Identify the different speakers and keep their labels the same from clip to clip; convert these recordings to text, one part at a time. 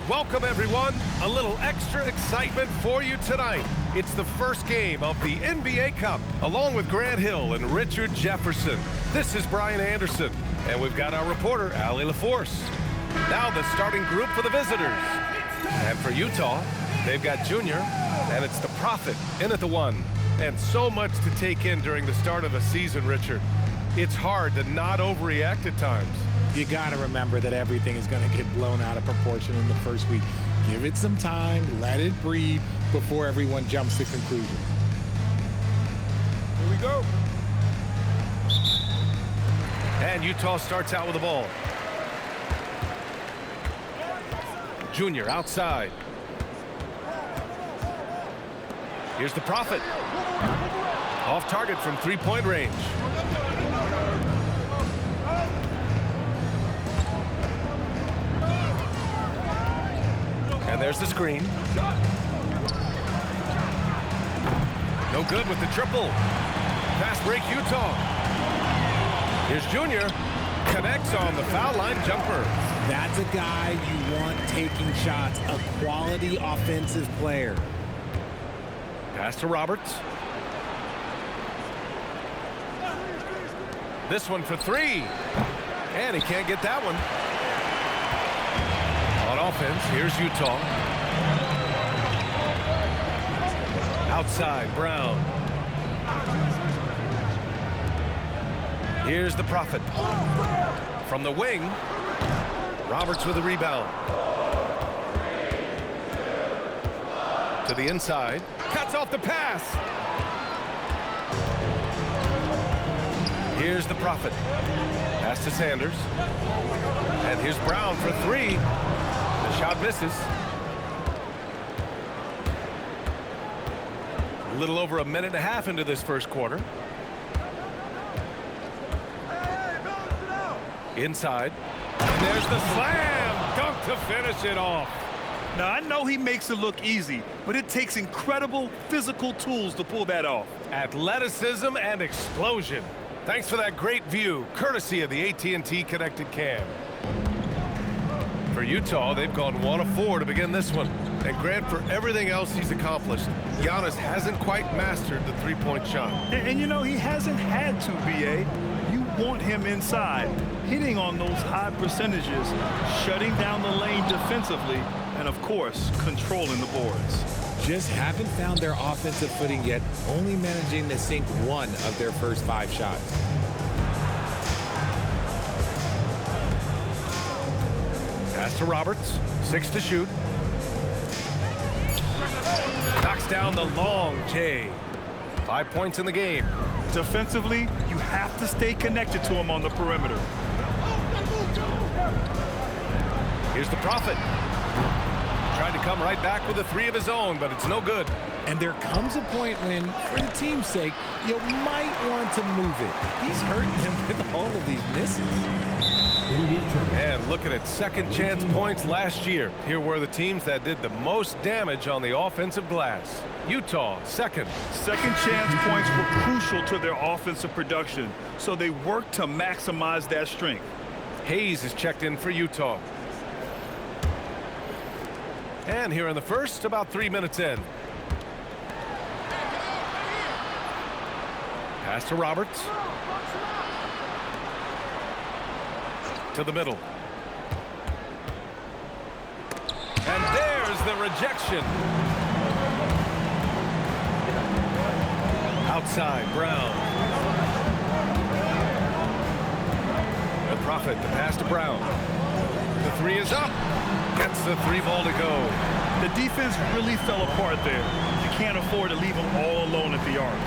Speaker 1: Welcome, everyone. A little extra excitement for you tonight. It's the first game of the NBA Cup, along with Grant Hill and Richard Jefferson. This is Brian Anderson, and we've got our reporter, Allie LaForce. Now the starting group for the visitors. And for Utah, they've got Junior, and it's the Prophet in at the 1. And so much to take in during the start of a season, Richard. It's hard to not overreact at times.
Speaker 2: You got to remember that everything is going to get blown out of proportion in the first week. Give it some time, let it breathe before everyone jumps to conclusions.
Speaker 1: Here we go. And Utah starts out with the ball. Junior outside. Here's the Prophet. Off target from three-point range. And there's the screen. No good with the triple. Fast break Utah. Here's Junior. Connects on the foul line jumper.
Speaker 2: That's a guy you want taking shots, a quality offensive player.
Speaker 1: Pass to Roberts. This one for three. And he can't get that one. On offense, here's Utah. Outside, Brown. Here's the Prophet. From the wing, Roberts with a rebound. To the inside. Cuts off the pass. Here's the Prophet. Pass to Sanders. And here's Brown for three. The shot misses. A little over a minute and a half into this first quarter. Inside. And there's the slam. Dunk to finish it off.
Speaker 3: Now, I know he makes it look easy, but it takes incredible physical tools to pull that off.
Speaker 1: Athleticism and explosion. Thanks for that great view, courtesy of the AT&T Connected Cam. For Utah, they've gone 1 of 4 to begin this one. And Grant, for everything else he's accomplished, Giannis hasn't quite mastered the three-point shot.
Speaker 3: And you know, he hasn't had to, B.A. You want him inside, hitting on those high percentages, shutting down the lane defensively, and, of course, controlling the boards.
Speaker 2: Just haven't found their offensive footing yet, only managing to sink 1 of their first 5 shots.
Speaker 1: Pass to Roberts. 6 to shoot. Knocks down the long J. 5 points in the game.
Speaker 3: Defensively, you have to stay connected to him on the perimeter.
Speaker 1: Here's the Prophet. Tried to come right back with a 3 of his own, but it's no good.
Speaker 2: And there comes a point when, for the team's sake, you might want to move it. He's hurting him with all of these misses.
Speaker 1: And looking at second chance points last year, here were the teams that did the most damage on the offensive glass. Utah, second.
Speaker 3: Second chance points were crucial to their offensive production, so they worked to maximize that strength.
Speaker 1: Hayes is checked in for Utah. And here in the first, about 3 minutes in. Pass to Roberts. To the middle. And there's the rejection. Outside, Brown. The Prophet, the pass to Brown. The 3 is up. Gets the 3 ball to go.
Speaker 3: The defense really fell apart there. You can't afford to leave them all alone at the arc.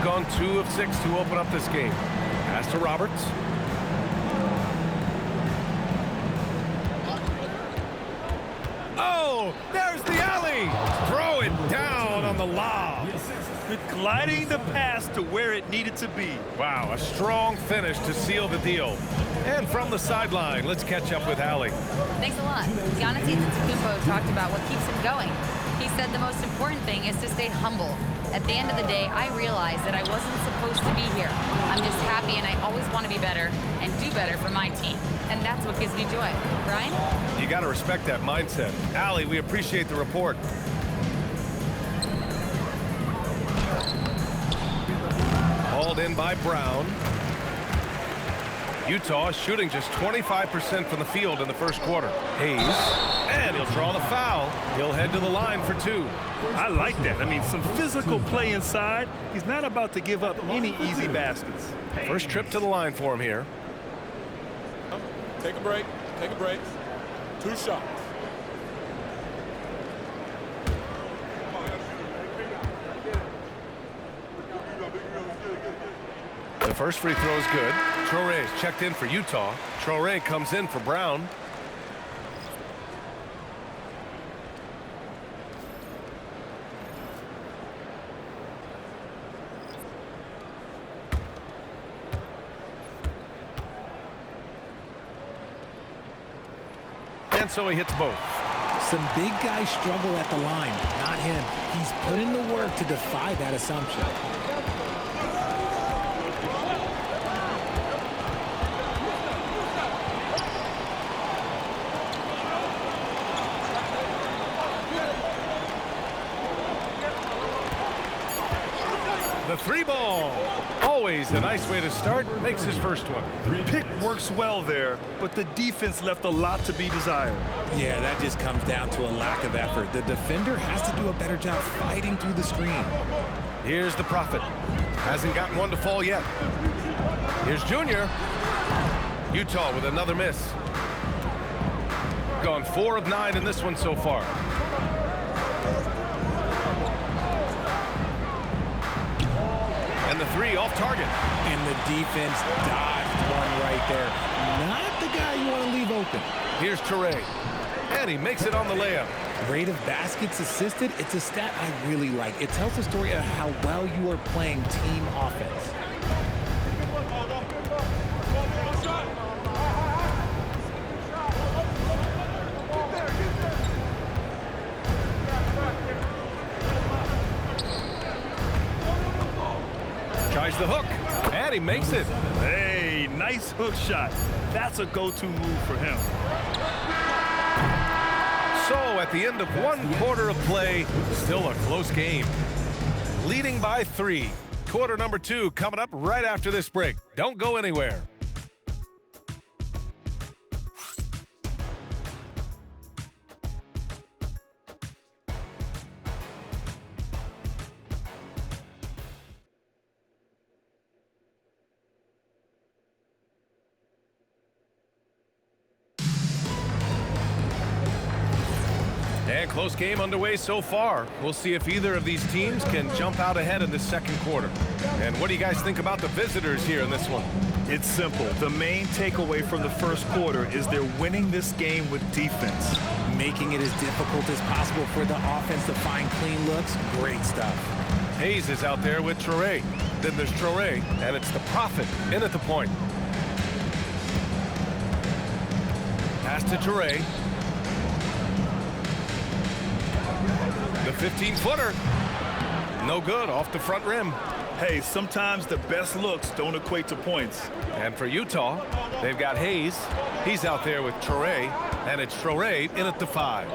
Speaker 1: Gone 2 of 6 to open up this game. Pass to Roberts. Oh, there's the alley. Throw it down on the lob.
Speaker 3: Gliding the pass to where it needed to be.
Speaker 1: Wow, a strong finish to seal the deal. And from the sideline, let's catch up with Allie.
Speaker 4: Thanks a lot. Giannis Antetokounmpo talked about what keeps him going. He said the most important thing is to stay humble At the end of the day, I realized that I wasn't supposed to be here. I'm just happy, and I always want to be better and do better for my team. And that's what gives me joy. Brian?
Speaker 1: You got to respect that mindset. Allie, we appreciate the report. Hauled in by Brown. Utah shooting just 25% from the field in the first quarter. Hayes, and he'll draw the foul. He'll head to the line for 2.
Speaker 3: I like that. I mean, some physical play inside. He's not about to give up any easy baskets.
Speaker 1: First trip to the line for him here.
Speaker 2: Take a break. Take a break. 2 shots.
Speaker 1: The first free throw is good. Traore is checked in for Utah. Traore comes in for Brown. And so he hits both.
Speaker 2: Some big guys struggle at the line, not him. He's put in the work to defy that assumption.
Speaker 1: The 3 ball. Always a nice way to start. Makes his first one.
Speaker 3: Pick works well there, but the defense left a lot to be desired.
Speaker 2: Yeah, that just comes down to a lack of effort. The defender has to do a better job fighting through the screen.
Speaker 1: Here's the Prophet. Hasn't gotten one to fall yet. Here's Junior. Utah with another miss. Gone 4 of 9 in this one so far. And the 3 off target.
Speaker 2: And the defense dodged one right there. Not the guy you want to leave open.
Speaker 1: Here's Traore. And he makes it on the layup.
Speaker 2: Rate of baskets assisted, it's a stat I really like. It tells the story of how well you are playing team offense.
Speaker 1: Tries the hook, and he makes it.
Speaker 3: Hey, nice hook shot. That's a go-to move for him.
Speaker 1: So at the end of 1 quarter of play, still a close game. Leading by 3. Quarter number 2 coming up right after this break. Don't go anywhere. And close game underway so far. We'll see if either of these teams can jump out ahead in the second quarter. And what do you guys think about the visitors here in this one?
Speaker 3: It's simple. The main takeaway from the first quarter is they're winning this game with defense.
Speaker 2: Making it as difficult as possible for the offense to find clean looks. Great stuff.
Speaker 1: Hayes is out there with Traore. Then there's Traore, and it's the Prophet in at the point. Pass to Traore. The 15-footer. No good, off the front rim.
Speaker 3: Hey, sometimes the best looks don't equate to points.
Speaker 1: And for Utah, they've got Hayes. He's out there with Traore, and it's Traore in at the 5.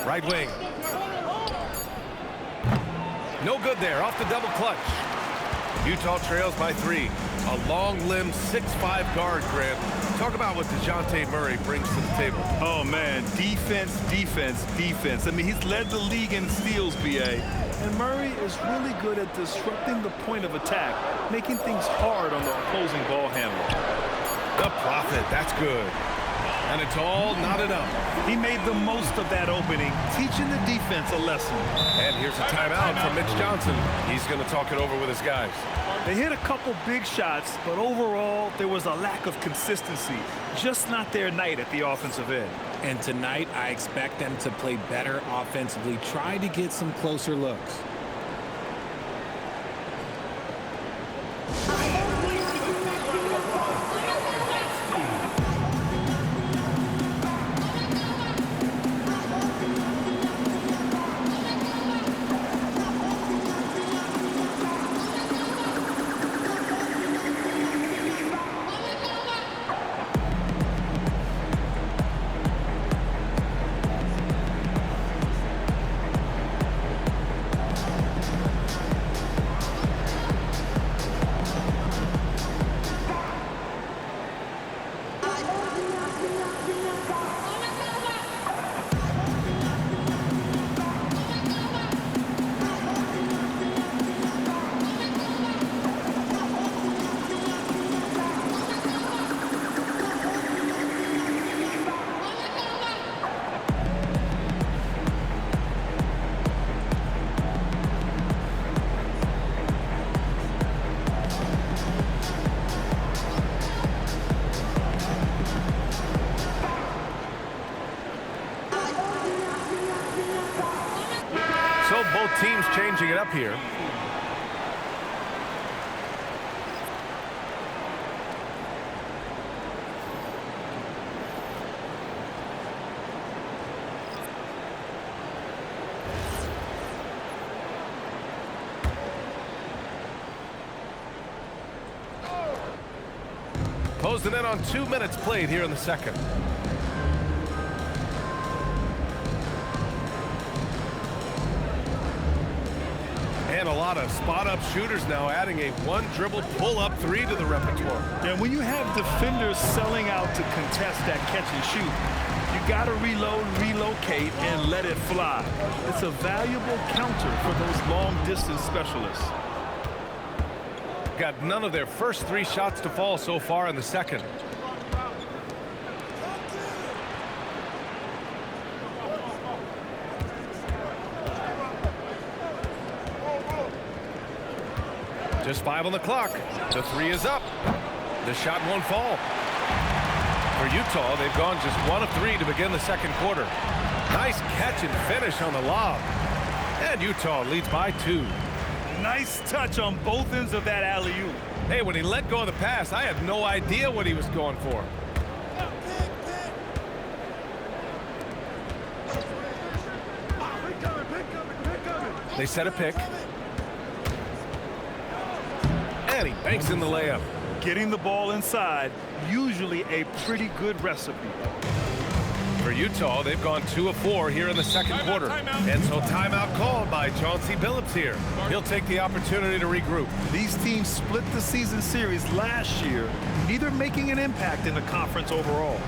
Speaker 1: Right wing. No good there, off the double clutch. Utah trails by 3. A long limb 6'5" guard, Grant. Talk about what DeJounte Murray brings to the table.
Speaker 3: Oh, man, defense, defense, defense. I mean, he's led the league in steals, B.A. And Murray is really good at disrupting the point of attack, making things hard on the opposing ball handler.
Speaker 1: The Prophet, that's good. And it's all knotted up.
Speaker 3: He made the most of that opening, teaching the defense a lesson.
Speaker 1: And here's a timeout from Mitch Johnson. He's going to talk it over with his guys.
Speaker 3: They hit a couple big shots, but overall, there was a lack of consistency. Just not their night at the offensive end.
Speaker 2: And tonight, I expect them to play better offensively, try to get some closer looks.
Speaker 1: teams changing it up here. Closing in on 2 minutes played here in the second. And a lot of spot-up shooters now, adding a one-dribble pull-up three to the repertoire.
Speaker 3: And when you have defenders selling out to contest that catch and shoot, you got to reload, relocate, and let it fly. It's a valuable counter for those long-distance specialists.
Speaker 1: Got none of their first 3 shots to fall so far in the second. Just 5 on the clock. The 3 is up. The shot won't fall. For Utah, they've gone just 1 of 3 to begin the second quarter. Nice catch and finish on the lob. And Utah leads by 2.
Speaker 3: Nice touch on both ends of that alley-oop.
Speaker 1: Hey, when he let go of the pass, I had no idea what he was going for. They set a pick. And he banks in the layup.
Speaker 3: Getting the ball inside, usually a pretty good recipe.
Speaker 1: For Utah, they've gone 2 of 4 here in the second quarter. And so timeout called by Chauncey Billups here. He'll take the opportunity to regroup.
Speaker 3: These teams split the season series last year, neither making an impact in the conference overall.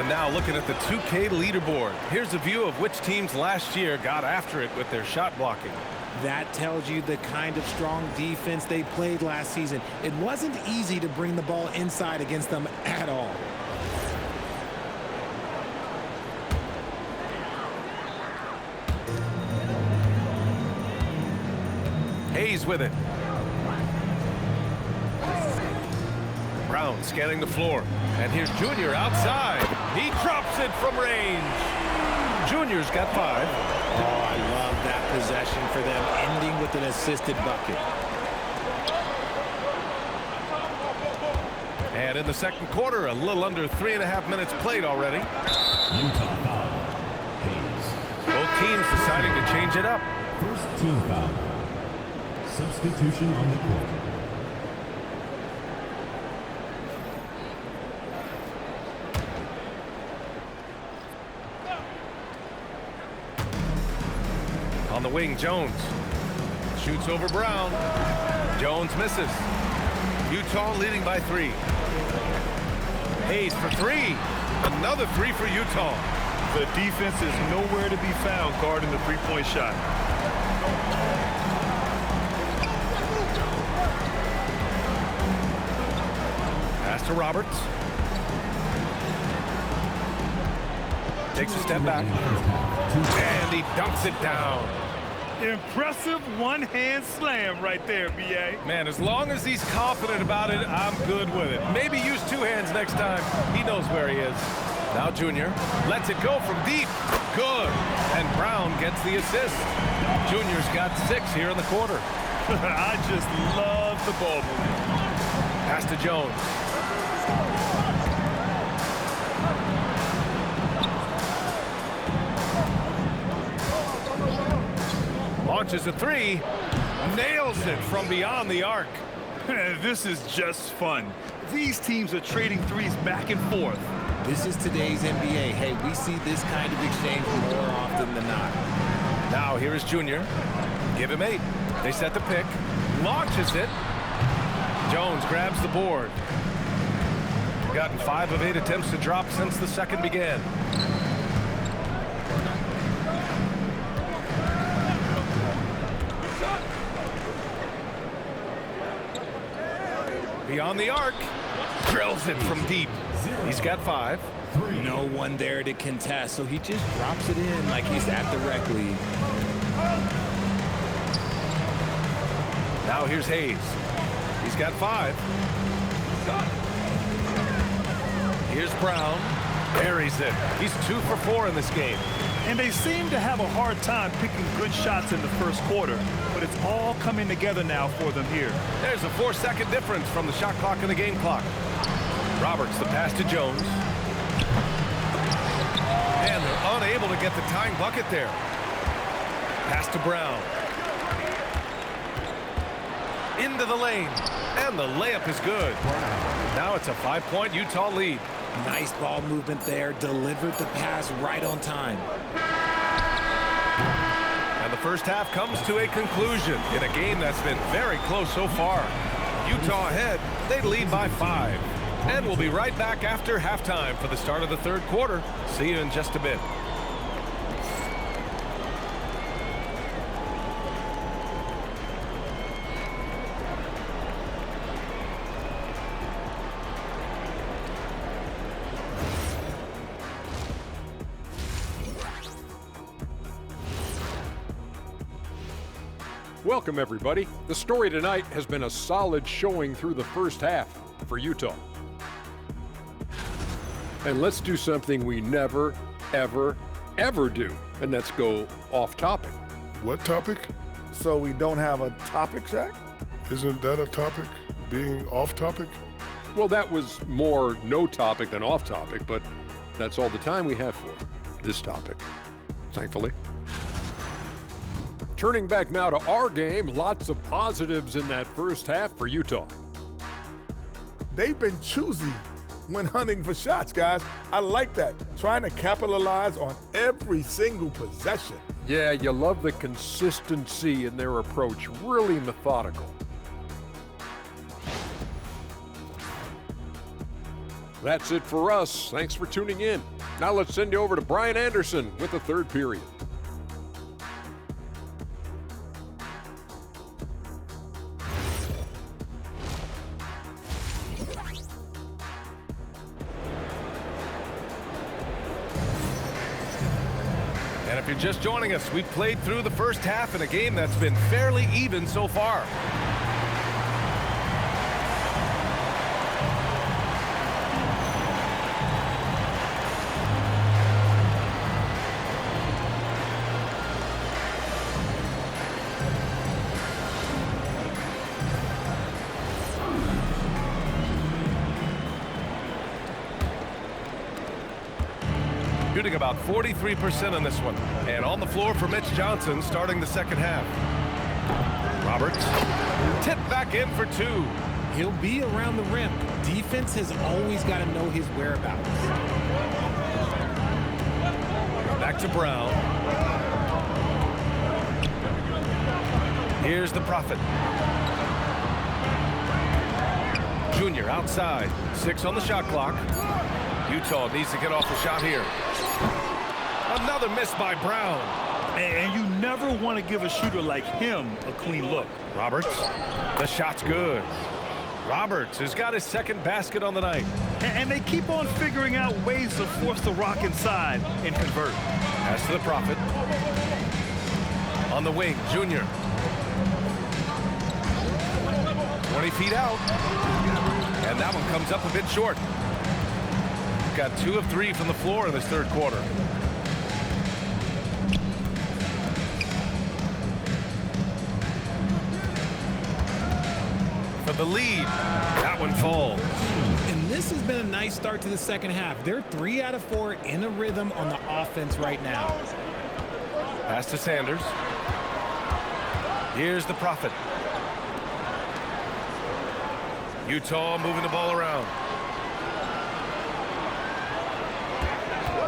Speaker 1: Now looking at the 2K leaderboard. Here's a view of which teams last year got after it with their shot blocking.
Speaker 2: That tells you the kind of strong defense they played last season. It wasn't easy to bring the ball inside against them at all.
Speaker 1: Hayes with it. Brown scanning the floor. And here's Junior outside. He drops it from range. Junior's got 5.
Speaker 2: Oh, I love that possession for them, ending with an assisted bucket.
Speaker 1: And in the second quarter, a little under 3.5 minutes played already.
Speaker 5: Utah foul. Hayes.
Speaker 1: Both teams deciding to change it up.
Speaker 5: First team foul. Substitution on the court.
Speaker 1: On the wing, Jones shoots over Brown. Jones misses. Utah leading by 3. Hayes for 3. Another 3 for Utah.
Speaker 3: The defense is nowhere to be found guarding the three-point shot.
Speaker 1: Pass to Roberts. Takes a step back. And he dunks it down.
Speaker 3: Impressive one-hand slam right there, B.A.
Speaker 1: Man, as long as he's confident about it, I'm good with it. Maybe use 2 hands next time. He knows where he is. Now Junior lets it go from deep. Good. And Brown gets the assist. Junior's got 6 here in the quarter.
Speaker 3: I just love the ball movement.
Speaker 1: Pass to Jones. Launches a 3. Nails it from beyond the arc.
Speaker 3: This is just fun. These teams are trading threes back and forth.
Speaker 2: This is today's NBA. Hey, we see this kind of exchange more often than not.
Speaker 1: Now here is Junior. Give him 8. They set the pick. Launches it. Jones grabs the board. Gotten 5 of 8 attempts to drop since the second began. Beyond the arc. Drills it from deep. He's got 5.
Speaker 2: No one there to contest, so he just drops it in like he's at the rec league.
Speaker 1: Now here's Hayes. He's got 5. Here's Brown. Buries it. He's 2 for 4 in this game.
Speaker 3: And they seem to have a hard time picking good shots in the first quarter, but it's all coming together now for them here.
Speaker 1: There's a 4-second difference from the shot clock and the game clock. Roberts, the pass to Jones. And they're unable to get the tying bucket there. Pass to Brown. Into the lane. And the layup is good. Now it's a 5-point Utah lead.
Speaker 2: Nice ball movement there. Delivered the pass right on time.
Speaker 1: And the first half comes to a conclusion in a game that's been very close so far. Utah ahead. They lead by 5. And we'll be right back after halftime for the start of the third quarter. See you in just a bit.
Speaker 6: Welcome, everybody. The story tonight has been a solid showing through the first half for Utah. And let's do something we never, ever, ever do, and that's go off topic.
Speaker 7: What topic?
Speaker 8: So we don't have a topic, Shaq?
Speaker 7: Isn't that a topic? Being off topic?
Speaker 6: Well, that was more no topic than off topic, but that's all the time we have for this topic, thankfully. Turning back now to our game, lots of positives in that first half for Utah.
Speaker 8: They've been choosy when hunting for shots, guys. I like that. Trying to capitalize on every single possession.
Speaker 6: Yeah, you love the consistency in their approach, really methodical. That's it for us. Thanks for tuning in. Now let's send you over to Brian Anderson with the third period.
Speaker 1: And if you're just joining us, we've played through the first half in a game that's been fairly even so far. Shooting about 43% on this one. And on the floor for Mitch Johnson starting the second half. Roberts. Tip back in for 2.
Speaker 2: He'll be around the rim. Defense has always got to know his whereabouts.
Speaker 1: Back to Brown. Here's the Prophet. Junior outside. 6 on the shot clock. Utah needs to get off the shot here. Another miss by Brown.
Speaker 3: And you never want to give a shooter like him a clean look.
Speaker 1: Roberts. The shot's good. Roberts has got his second basket on the night.
Speaker 3: And they keep on figuring out ways to force the rock inside and convert.
Speaker 1: Pass to the Prophet. On the wing, Junior. 20 feet out. And that one comes up a bit short. got 2 of 3 from the floor in this third quarter. For the lead. That one falls.
Speaker 2: And this has been a nice start to the second half. They're 3 out of 4 in a rhythm on the offense right now.
Speaker 1: Pass to Sanders. Here's the Prophet. Utah moving the ball around.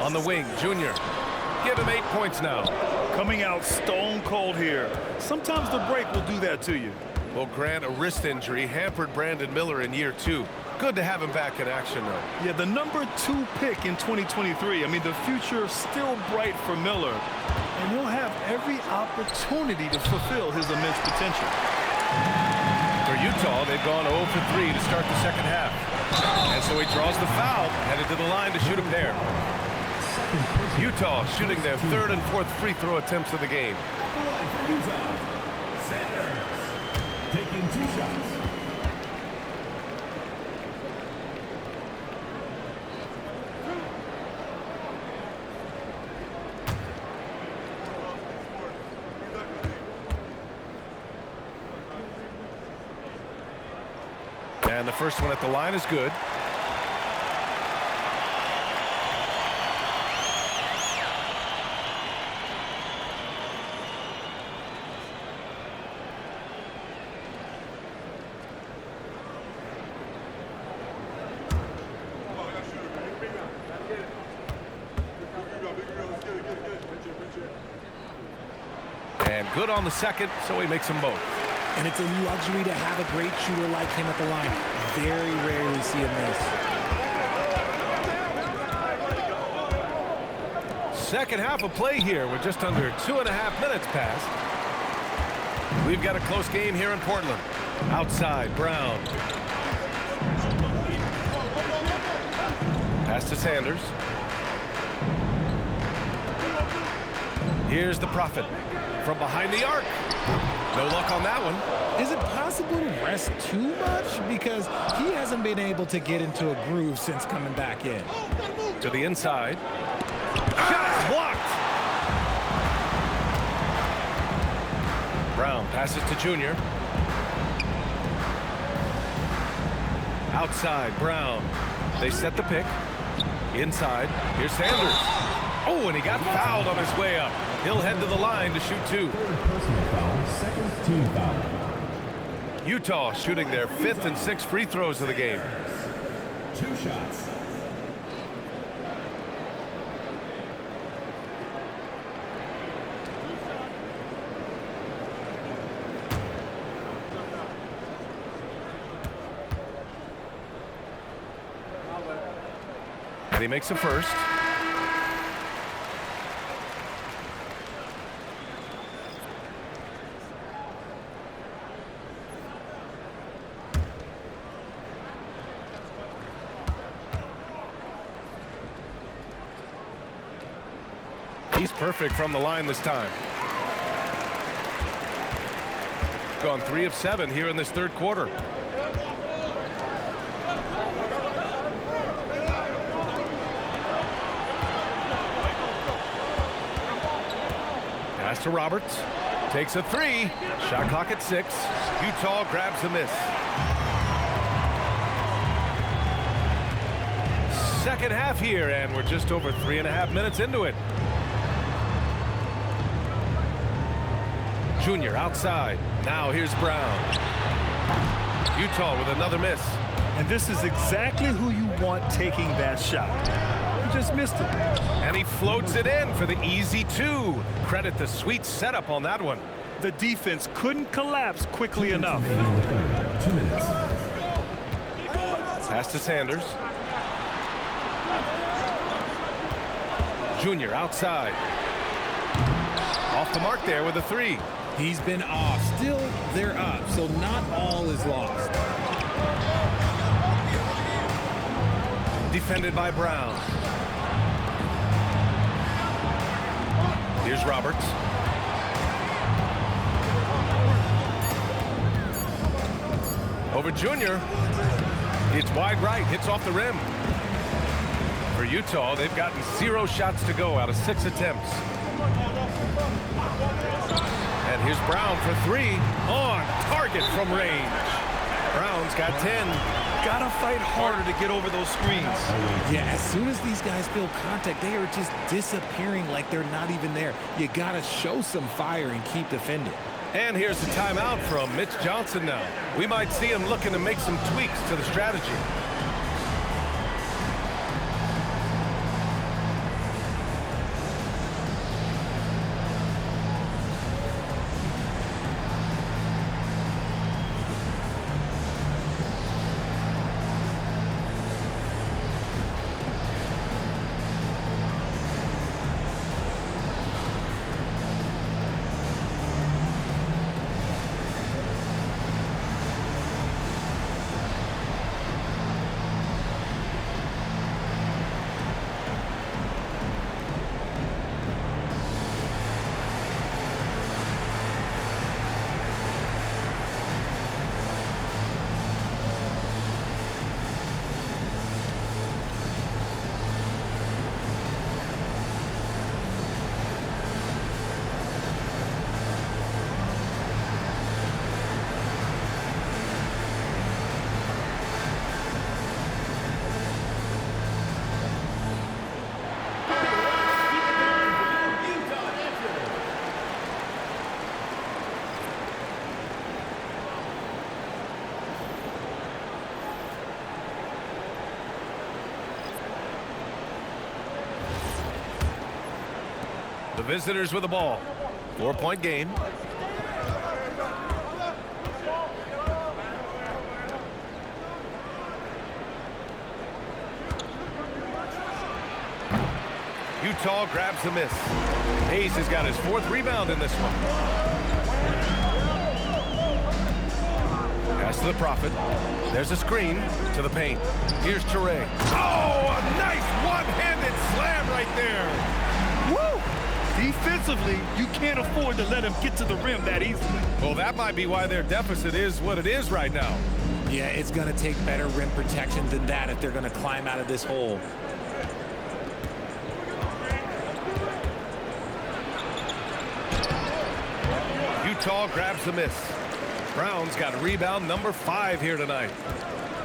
Speaker 1: On the wing, Junior. Give him 8 points now.
Speaker 3: Coming out stone cold here. Sometimes the break will do that to you.
Speaker 1: Well, Grant, a wrist injury hampered Brandon Miller in year 2. Good to have him back in action, though.
Speaker 3: Yeah, the number 2 pick in 2023. I mean, the future is still bright for Miller. And he'll have every opportunity to fulfill his immense potential.
Speaker 1: For Utah, they've gone 0 for 3 to start the second half. And so he draws the foul, headed to the line to shoot a pair. Utah shooting their 3rd and 4th free throw attempts of the game.
Speaker 5: Sanders taking 2 shots.
Speaker 1: And the first one at the line is good. And good on the second, so he makes them both.
Speaker 2: And it's a luxury to have a great shooter like him at the line. Very rarely see him miss.
Speaker 1: Second half of play here with just under 2.5 minutes passed. We've got a close game here in Portland. Outside, Brown. Pass to Sanders. Here's the Prophet from behind the arc. No luck on that one.
Speaker 2: Is it possible to rest too much? Because he hasn't been able to get into a groove since coming back in.
Speaker 1: To the inside. Shot blocked. Brown passes to Junior. Outside, Brown. They set the pick. Inside. Here's Sanders. Oh, and he got fouled on his way up. He'll head to the line to shoot 2.
Speaker 5: Personal foul, second team foul.
Speaker 1: Utah shooting their 5th and 6th free throws of the game.
Speaker 5: 2 shots.
Speaker 1: And he makes a first. He's perfect from the line this time. Gone 3 of 7 here in this third quarter. Pass to Roberts. Takes a 3. Shot clock at 6. Utah grabs the miss. Second half here, and we're just over 3.5 minutes into it. Junior outside. Now here's Brown. Utah with another miss.
Speaker 3: And this is exactly who you want taking that shot. He just missed it.
Speaker 1: And he floats it in for the easy 2. Credit the sweet setup on that one.
Speaker 3: The defense couldn't collapse quickly enough.
Speaker 5: 2 minutes.
Speaker 1: Pass to Sanders. Junior outside. Off the mark there with a 3.
Speaker 2: He's been off. Still, they're up, so not all is lost.
Speaker 1: Defended by Brown. Here's Roberts. Over Junior. It's wide right. Hits off the rim. For Utah, they've gotten 0 shots to go out of 6 attempts. And here's Brown for 3. On target from range. Brown's got 10.
Speaker 3: Gotta fight harder to get over those screens.
Speaker 2: Yeah, as soon as these guys feel contact, they are just disappearing like they're not even there. You gotta show some fire and keep defending.
Speaker 1: And here's the timeout from Mitch Johnson now. We might see him looking to make some tweaks to the strategy. The visitors with the ball. 4-point game. Utah grabs the miss. Hayes has got his 4th rebound in this one. Pass to the Prophet. There's a screen to the paint. Here's Toure. Oh, a nice one-handed slam right there.
Speaker 3: Woo! Defensively, you can't afford to let him get to the rim that easily.
Speaker 1: Well, that might be why their deficit is what it is right now.
Speaker 2: Yeah, it's going to take better rim protection than that if they're going to climb out of this hole.
Speaker 1: Utah grabs the miss. Brown's got rebound number 5 here tonight.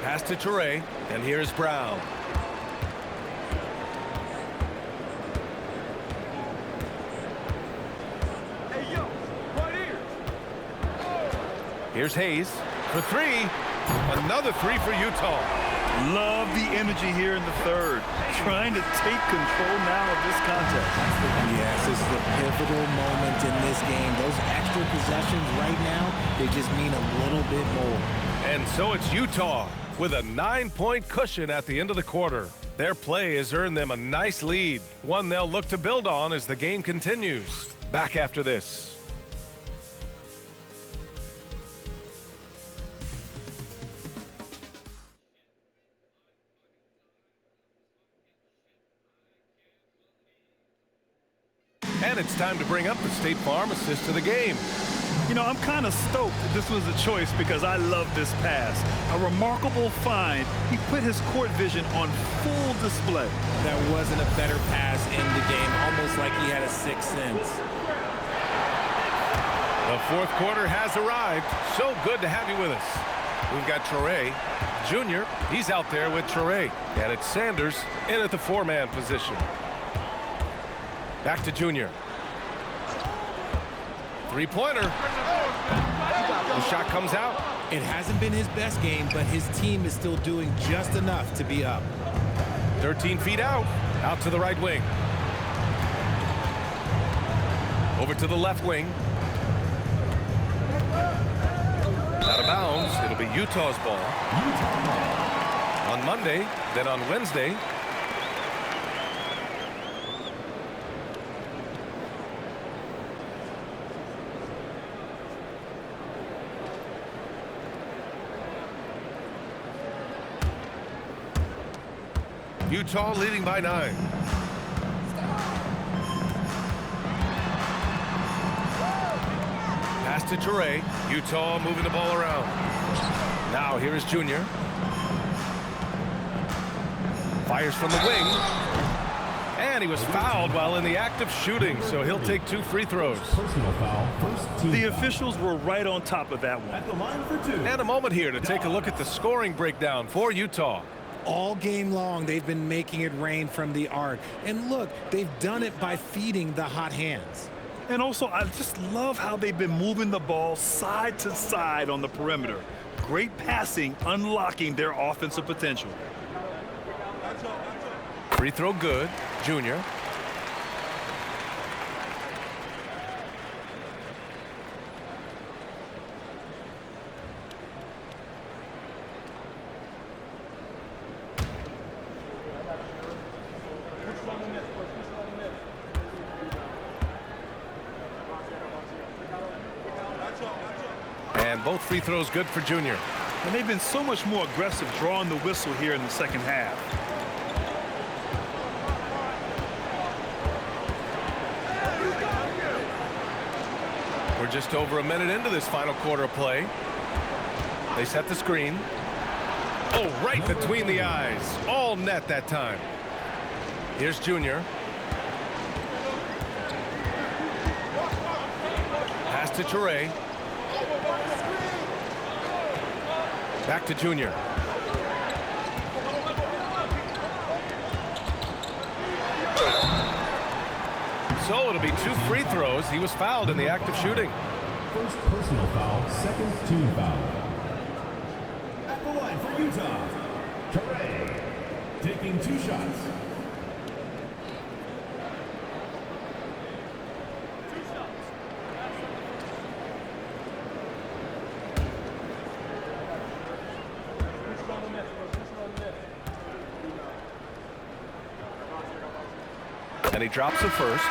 Speaker 1: Pass to Toure, and here's Brown. Here's Hayes for 3. Another 3 for Utah.
Speaker 3: Love the energy here in the third. Trying to take control now of this contest.
Speaker 2: Yes, this is a pivotal moment in this game. Those extra possessions right now, they just mean a little bit more.
Speaker 1: And so it's Utah with a 9-point cushion at the end of the quarter. Their play has earned them a nice lead, one they'll look to build on as the game continues. Back after this. And it's time to bring up the State Farm assist to the game.
Speaker 3: You know, I'm kind of stoked that this was a choice because I love this pass. A remarkable find. He put his court vision on full display.
Speaker 2: That wasn't a better pass in the game, almost like he had a 6th sense.
Speaker 1: The 4th quarter has arrived. So good to have you with us. We've got Toure Jr. He's out there with Toure. And it's Sanders in at the 4-man position. Back to Jr. 3-pointer. The shot comes out.
Speaker 2: It hasn't been his best game, but his team is still doing just enough to be up.
Speaker 1: 13 feet out. Out to the right wing. Over to the left wing. Out of bounds. It'll be Utah's ball. On Monday, then on Wednesday. Utah leading by 9. Pass to Toure. Utah moving the ball around. Now here is Jr. Fires from the wing. And he was fouled while in the act of shooting, so he'll take 2 free throws.
Speaker 5: Personal foul, first team
Speaker 3: The
Speaker 5: foul.
Speaker 3: officials were right on top of that one.
Speaker 5: At the line for 2.
Speaker 1: And a moment here to take a look at the scoring breakdown for Utah.
Speaker 2: All game long, they've been making it rain from the arc. And look, they've done it by feeding the hot hands.
Speaker 3: And also, I just love how they've been moving the ball side to side on the perimeter. Great passing, unlocking their offensive potential.
Speaker 1: Free throw good. Junior. And both free throws good for Junior.
Speaker 3: And they've been so much more aggressive drawing the whistle here in the second half.
Speaker 1: We're just over a minute into this final quarter of play. They set the screen. Oh, right between the eyes. All net that time. Here's Junior. Pass to Toure. Back to Junior. So it'll be 2 free throws. He was fouled in the act of shooting.
Speaker 5: First personal foul, second team foul. At the line for Utah, Toure, taking 2 shots.
Speaker 1: And he drops it first.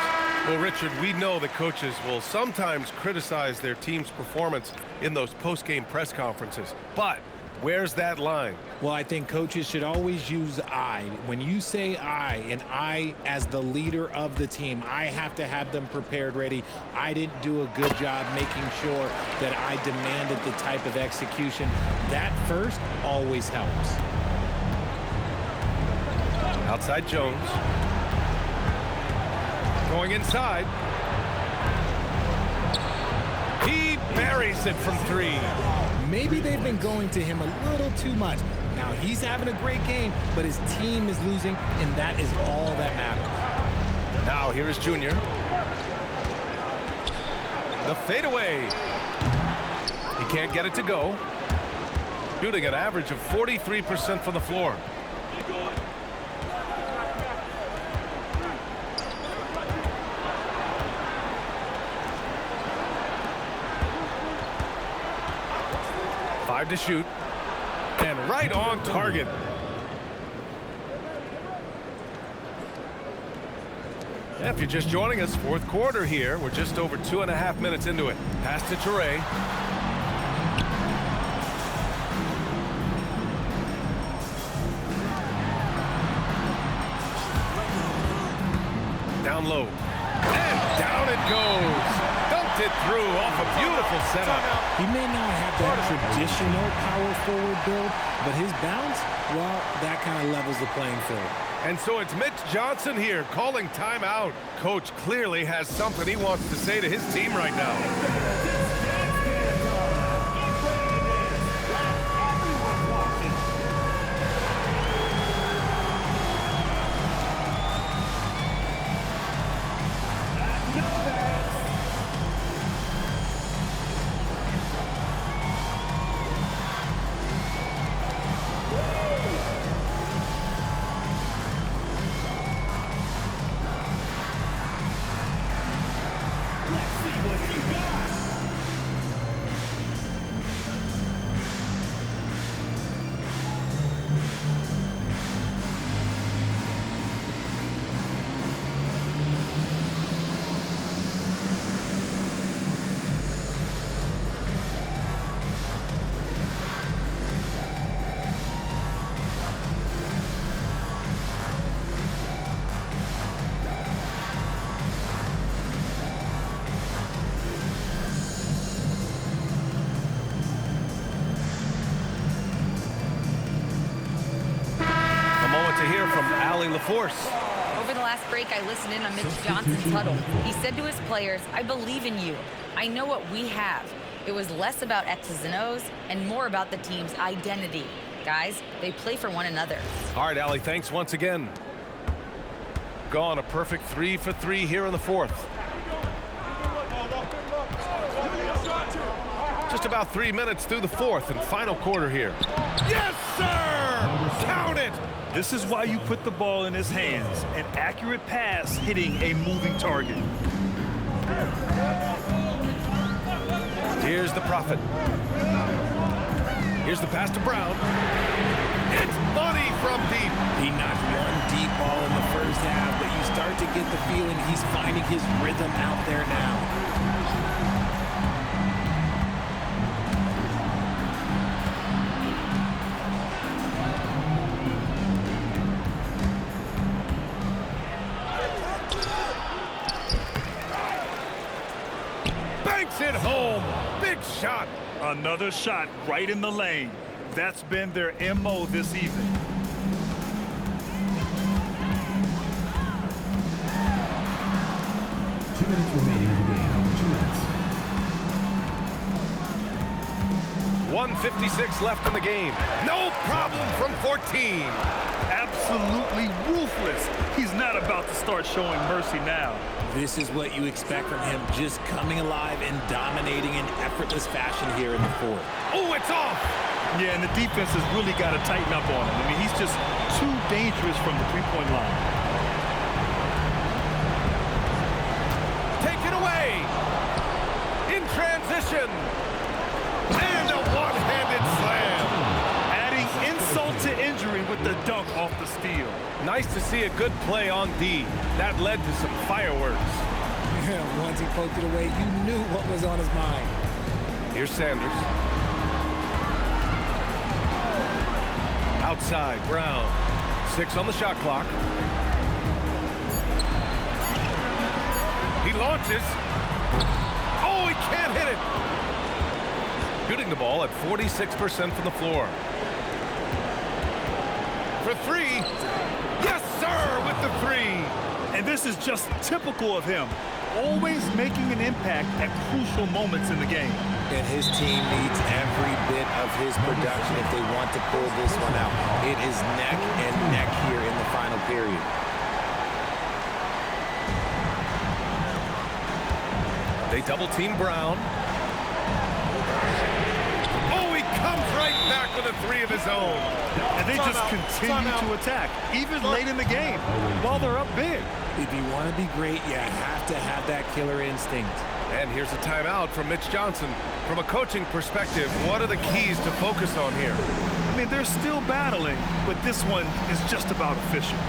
Speaker 1: Well, Richard, we know that coaches will sometimes criticize their team's performance in those post-game press conferences. But where's that line?
Speaker 2: Well, I think coaches should always use I. When you say I, and I as the leader of the team, I have to have them prepared ready. I didn't do a good job making sure that I demanded the type of execution. That first always helps.
Speaker 1: Outside Jones. Going inside. He buries it from 3.
Speaker 2: Maybe they've been going to him a little too much. Now he's having a great game, but his team is losing, and that is all that matters.
Speaker 1: Now here is Junior. The fadeaway. He can't get it to go. Shooting an average of 43% from the floor. To shoot, and right on target. If you're just joining us, 4th quarter here. We're just over 2.5 minutes into it. Pass to Toure. Down low, and down it goes. Dumped it through off a beautiful setup.
Speaker 2: He may not have that traditional power forward build, but his bounce, well, that kind of levels the playing field.
Speaker 1: And so it's Mitch Johnson here calling timeout. Coach clearly has something he wants to say to his team right now. Allie LaForce.
Speaker 4: Over the last break, I listened in on Mitch Johnson's huddle. He said to his players, I believe in you. I know what we have. It was less about X's and O's and more about the team's identity. Guys, they play for one another.
Speaker 1: All right, Allie, thanks once again. Gone a perfect 3 for 3 here in the fourth. Just about 3 minutes through the fourth and final quarter here. Yes, sir! Count it!
Speaker 3: This is why you put the ball in his hands. An accurate pass hitting a moving target.
Speaker 1: Here's the Prophet. Here's the pass to Brown. It's money from deep.
Speaker 2: He knocked one deep ball in the first half, but you start to get the feeling he's finding his rhythm out there now.
Speaker 1: Banks it home. Big shot.
Speaker 3: Another shot right in the lane. That's been their MO this evening.
Speaker 5: Two minutes remaining in the game. 2 minutes.
Speaker 1: 1:56 left in the game. No problem from 14.
Speaker 3: Absolutely ruthless. He's not about to start showing mercy now.
Speaker 2: This is what you expect from him, just coming alive and dominating in effortless fashion here in the fourth.
Speaker 1: Oh, it's off.
Speaker 3: Yeah, and the defense has really got to tighten up on him. I mean, he's just too dangerous from the three-point line.
Speaker 1: Take it away. In transition. And a one-handed slam.
Speaker 3: Adding insult to injury with the dunk off the steal.
Speaker 1: Nice to see a good play on D. That led to some fireworks.
Speaker 2: Once he poked it away, you knew what was on his mind.
Speaker 1: Here's Sanders. Outside, Brown. 6 on the shot clock. He launches. Oh, he can't hit it. Shooting the ball at 46% from the floor. For 3. Yes, sir, with the 3.
Speaker 3: And this is just typical of him. Always making an impact at crucial moments in the game.
Speaker 2: And his team needs every bit of his production if they want to pull this one out. It is neck and neck here in the final period.
Speaker 1: They double team Brown. Oh, he comes right back with a 3 of his own.
Speaker 3: And they just continue to attack, even late in the game, while they're up big.
Speaker 2: If you want to be great, you have to have that killer instinct.
Speaker 1: And here's a timeout from Mitch Johnson. From a coaching perspective, what are the keys to focus on here?
Speaker 3: I mean, they're still battling, but this one is just about efficient.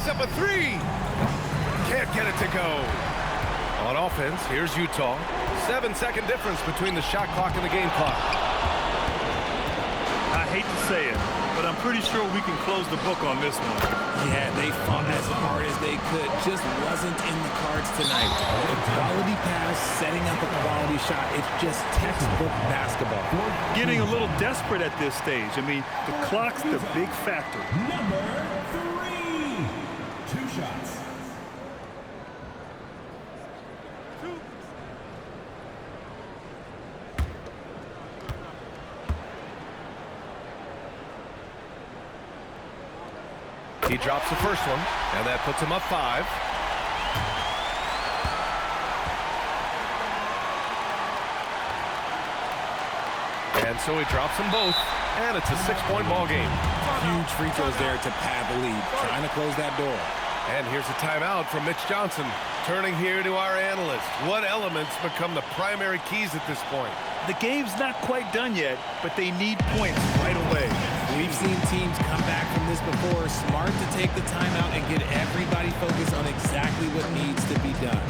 Speaker 1: Up a 3. Can't get it to go. On offense, here's Utah. 7-second difference between the shot clock and the game clock.
Speaker 3: I hate to say it, but I'm pretty sure we can close the book on this one.
Speaker 2: Yeah, they fought as hard as they could. Just wasn't in the cards tonight. A quality pass, setting up a quality shot. It's just textbook basketball.
Speaker 3: Getting a little desperate at this stage. I mean, the clock's the big factor.
Speaker 5: Number 3. 2 shots.
Speaker 1: He drops the first one, and that puts him up 5. And so he drops them both, and it's a 6-point ball game.
Speaker 2: Huge free throws there to pad the lead, trying to close that door.
Speaker 1: And here's a timeout from Mitch Johnson. Turning here to our analyst. What elements become the primary keys at this point?
Speaker 3: The game's not quite done yet, but they need points right away.
Speaker 2: We've seen teams come back from this before. Smart to take the timeout and get everybody focused on exactly what needs to be done.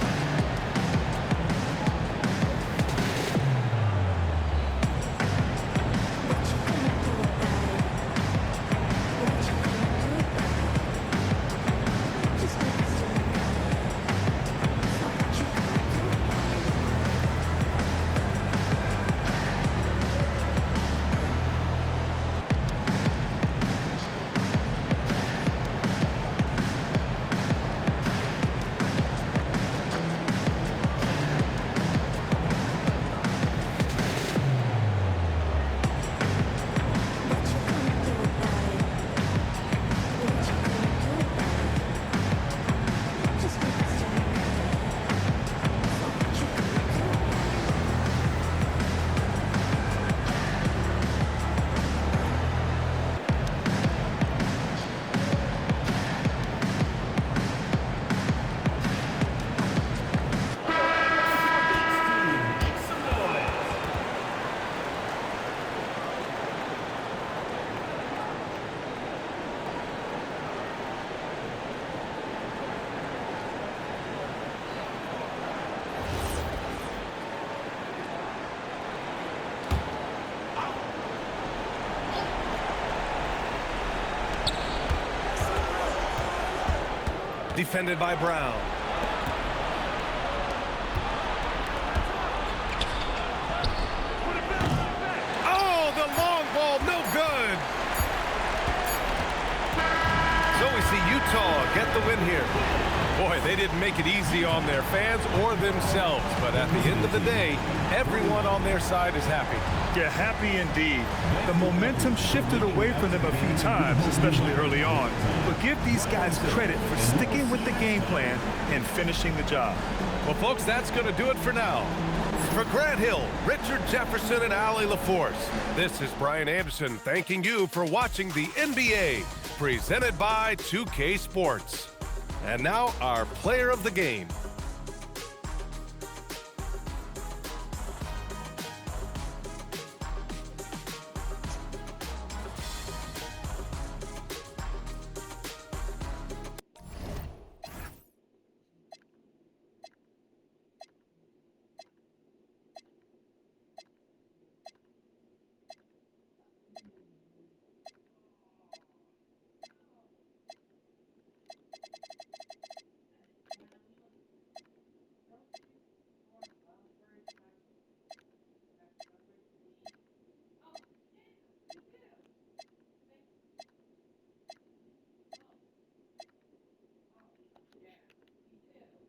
Speaker 1: Defended by Brown. Oh, the long ball, no good. So we see Utah get the win here. Boy, they didn't make it easy on their fans or themselves, but at the end of the day, everyone on their side is happy.
Speaker 3: Yeah, happy indeed. The momentum shifted away from them a few times, especially early on. But give these guys credit for sticking with the game plan and finishing the job.
Speaker 1: Well, folks, that's going to do it for now. For Grant Hill, Richard Jefferson, and Allie LaForce, this is Brian Anderson thanking you for watching the NBA, presented by 2K Sports. And now, our player of the game.